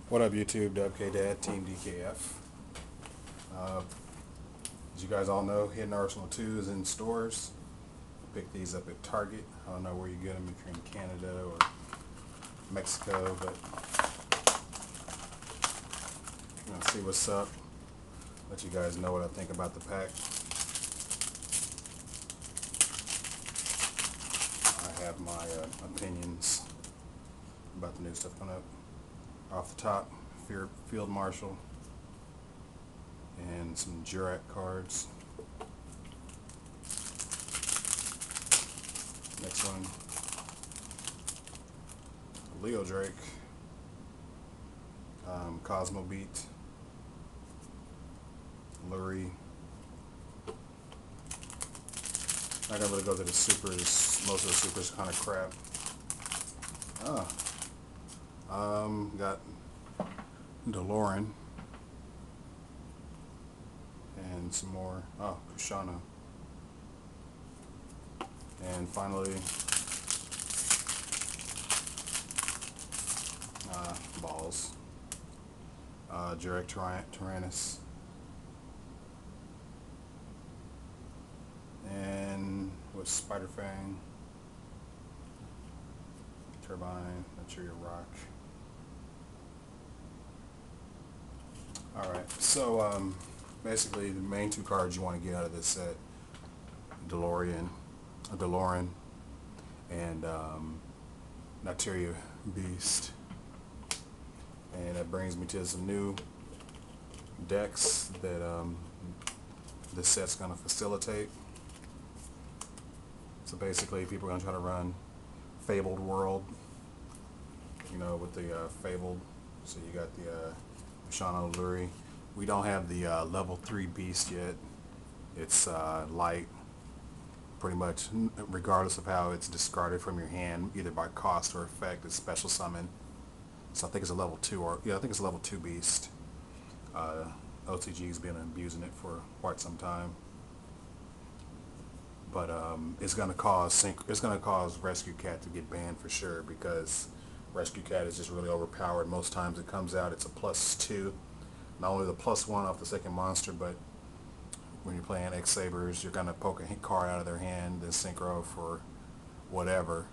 What up, YouTube? WK Dad, Team DKF. Uh, as you guys all know, Hidden Arsenal 2 is in stores. Pick these up at Target. I don't know where you get them, if you're in Canada or Mexico, but I'm gonna see what's up. Let you guys know what I think about the pack. I have my opinions about the new stuff coming up. Off the top, Field Marshal and some Jurat cards. Next one, Leo Drake, Cosmo Beat, Lurie. Not gonna really go to the supers. Most of the supers kind of crap. Got DeLorean and some more. Oh, Kushana. And finally, balls. Direct Tyrannus. And with Spider Fang, Turbine, Naturia Rock. Alright, so basically the main two cards you want to get out of this set, DeLorean, and Naturia Beast. And that brings me to some new decks that this set's going to facilitate. So basically people are going to try to run Fabled World, you know, with the Fabled. So you got the Shano Lurie. We don't have the level 3 beast yet. It's light, pretty much, regardless of how it's discarded from your hand, either by cost or effect. It's special summon. So I think it's a level 2, or yeah, I think it's a level 2 beast. OTG's been abusing it for quite some time. But it's gonna cause Rescue Cat to get banned for sure, because Rescue Cat is just really overpowered. Most times it comes out, it's a +2. Not only the +1 off the second monster, but when you're playing X-Sabers, you're gonna poke a card out of their hand, then synchro for whatever.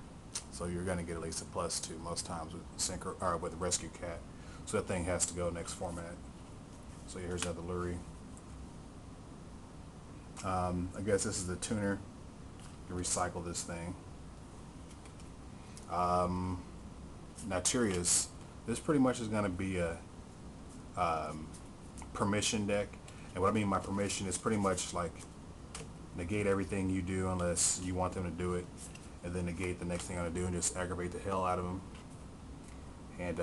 So you're gonna get at least a +2 most times with synchro or with Rescue Cat. So that thing has to go next format. So here's another Lurie. I guess this is the tuner to recycle this thing. Naturia's, this pretty much is going to be a permission deck. And what I mean by permission is pretty much like negate everything you do unless you want them to do it, and then negate the next thing I'm going to do and just aggravate the hell out of them. And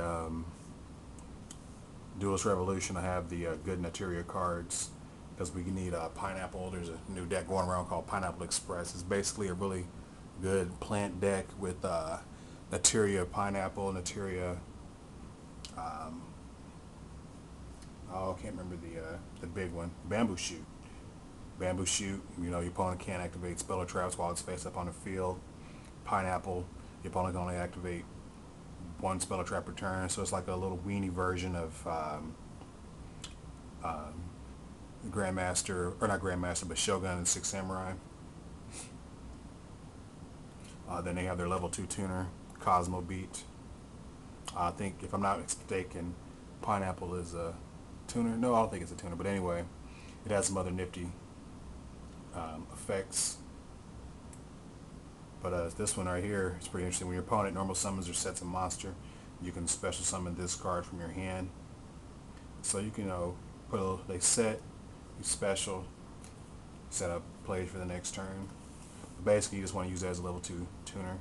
Duelist Revolution, I have the good Naturia cards, because we need Pineapple. There's a new deck going around called Pineapple Express. It's basically a really good plant deck with Naturia Pineapple, Naturia, oh, I can't remember the big one, Bamboo Shoot. Bamboo Shoot, you know, your opponent can't activate Speller Traps while it's face up on the field. Pineapple, your opponent can only activate one Speller Trap per turn, so it's like a little weenie version of Grandmaster, or not Grandmaster, but Shogun and Six Samurai. Then they have their level 2 tuner, Cosmo Beat. I think, if I'm not mistaken, Pineapple is a tuner. No, I don't think it's a tuner, but anyway, it has some other nifty effects. But this one right here is pretty interesting. When your opponent normal summons or sets a monster, you can special summon this card from your hand. So you can, they set, you special, set up plays for the next turn. But basically, you just want to use that as a level 2 tuner.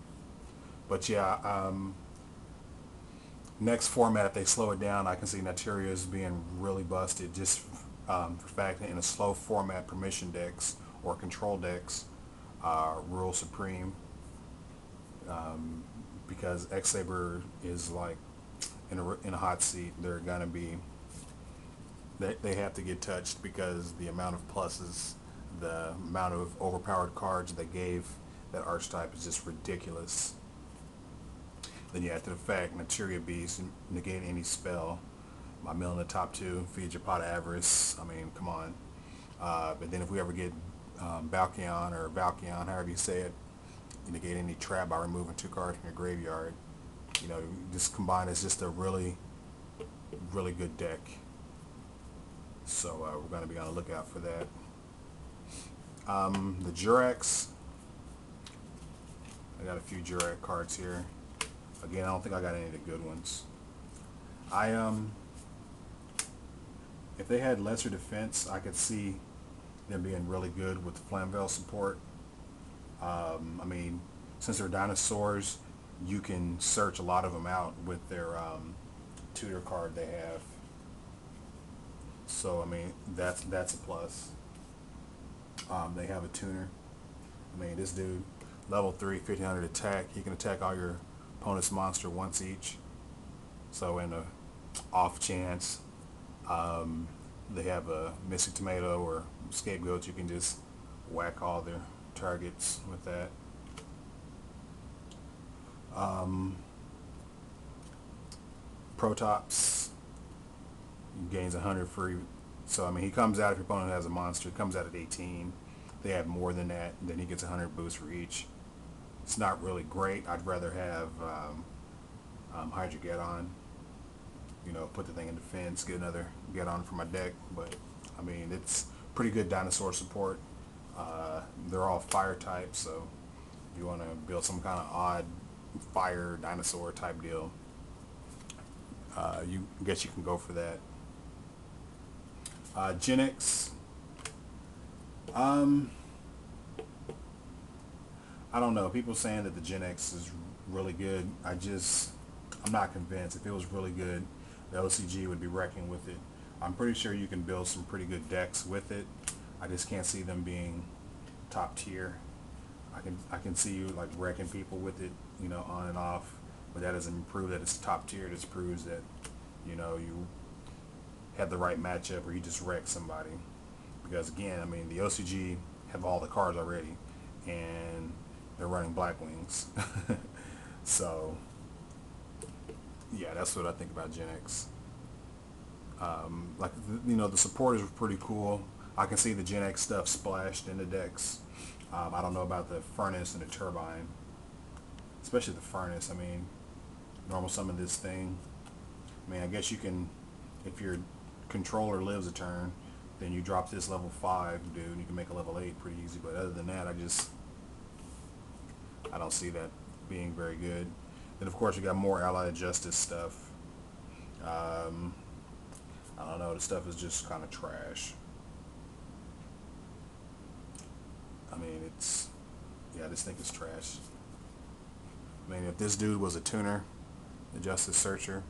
But yeah, next format, if they slow it down, I can see Naturia as being really busted, just for the fact that in a slow format, permission decks or control decks rule supreme, because X-Saber is like in a hot seat. They're gonna be, they have to get touched, because the amount of pluses, the amount of overpowered cards they gave that archetype is just ridiculous. Then you add to the fact Naturia Beast, negate any spell. My mill in the top two, feed your pot of avarice. I mean, come on. But then if we ever get Valkion or Valkion, however you say it, you negate any trap by removing 2 cards from your graveyard. You know, this combined is just a really, really good deck. So we're going to be on the lookout for that. The Jurax. I got a few Jurax cards here. Again, I don't think I got any of the good ones. If they had lesser defense, I could see them being really good with Flamvell support. I mean, since they're dinosaurs, you can search a lot of them out with their tutor card they have. So I mean, that's a plus. They have a tuner. I mean, this dude, level 3, 1500 attack. He can attack all your opponent's monster once each. So in a off chance they have a Mystic Tomato or Scapegoat, you can just whack all their targets with that. Protops gains 100 free. So I mean, he comes out if your opponent has a monster. He comes out at 18. They have more than that, then he gets 100 boost for each. It's not really great. I'd rather have Hydra-Geddon. You know, put the thing in defense, get another Geddon for my deck. But I mean, it's pretty good dinosaur support. They're all fire types, so if you want to build some kind of odd fire dinosaur type deal, I guess you can go for that. Genix. I don't know. People saying that the Gen X is really good. I'm not convinced. If it was really good, the OCG would be wrecking with it. I'm pretty sure you can build some pretty good decks with it. I just can't see them being top tier. I can see you like wrecking people with it, you know, on and off. But that doesn't prove that it's top tier. It just proves that, you know, you had the right matchup or you just wrecked somebody. Because again, I mean, the OCG have all the cards already, and they're running Blackwings. So yeah, that's what I think about Gen X. Like, you know, the support is pretty cool. I can see the Gen X stuff splashed in the decks. I don't know about the Furnace and the Turbine, especially the Furnace. I mean, normal summon this thing. I mean, I guess you can, if your controller lives a turn, then you drop this level 5 dude and you can make a level 8 pretty easy. But other than that, I don't see that being very good. Then of course we got more Allied Justice stuff. I don't know, the stuff is just kind of trash. I mean, I just think it's trash. I mean, if this dude was a tuner, the Justice Searcher,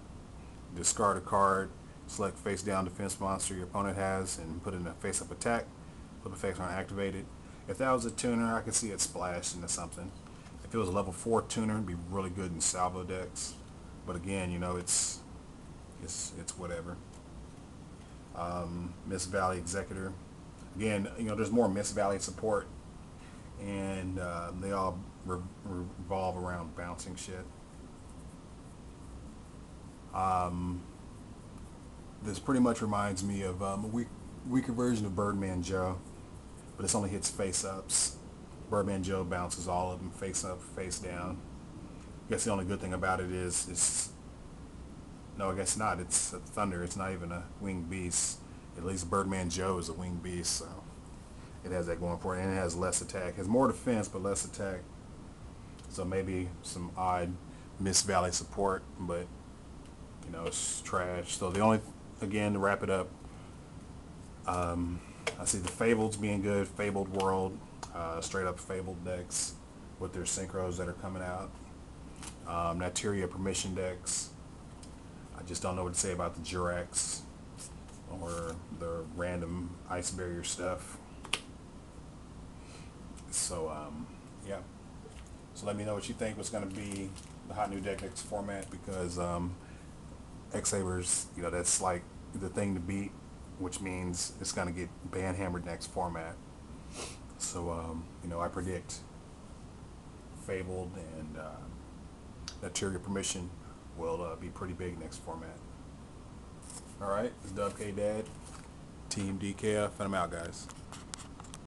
discard a card, select face down defense monster your opponent has, and put it in a face up attack. Flip effects aren't activated. If that was a tuner, I could see it splashed into something. If it was a level 4 tuner, it'd be really good in salvo decks. But again, you know, it's whatever. Miss Valley Executor. Again, you know, there's more Miss Valley support, and they all revolve around bouncing shit. This pretty much reminds me of a weaker version of Birdman Joe, but this only hits face-ups. Birdman Joe bounces all of them face up, face down. I guess the only good thing about it is no, I guess not. It's a Thunder. It's not even a winged beast. At least Birdman Joe is a winged beast, so it has that going for it. And it has less attack. It has more defense, but less attack. So maybe some odd Miss Valley support, but you know, it's trash. So the only, again, to wrap it up, I see the Fableds being good. Fabled World, straight up Fabled decks with their synchros that are coming out. Nateria Permission decks. I just don't know what to say about the Jurax or the random Ice Barrier stuff. So yeah. So let me know what you think was going to be the hot new deck next format, because X-Sabers, you know, that's like the thing to beat, which means it's going to get ban-hammered next format. So you know, I predict Fabled and Nateria Permission will be pretty big next format. Alright, it's Dub K Dad, Team DKF, and I'm out, guys.